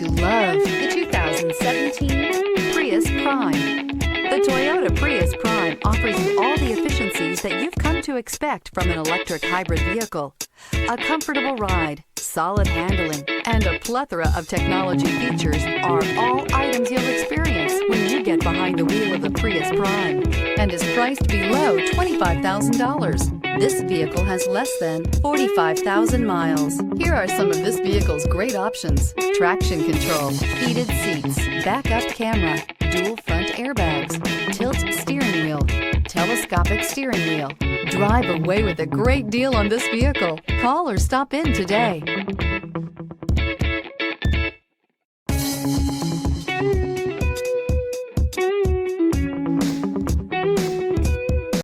to love the 2017 Prius Prime. The Toyota Prius Prime offers you all the efficiencies that you've come to expect from an electric hybrid vehicle. A comfortable ride, solid handling, and a plethora of technology features are all items you'll experience when you get behind the wheel of the Prius Prime, and is priced below $25,000. This vehicle has less than 45,000 miles. Here are some of this vehicle's great options: traction control, heated seats, backup camera, dual front airbags, tilt steering wheel, telescopic steering wheel. Drive away with a great deal on this vehicle. Call or stop in today.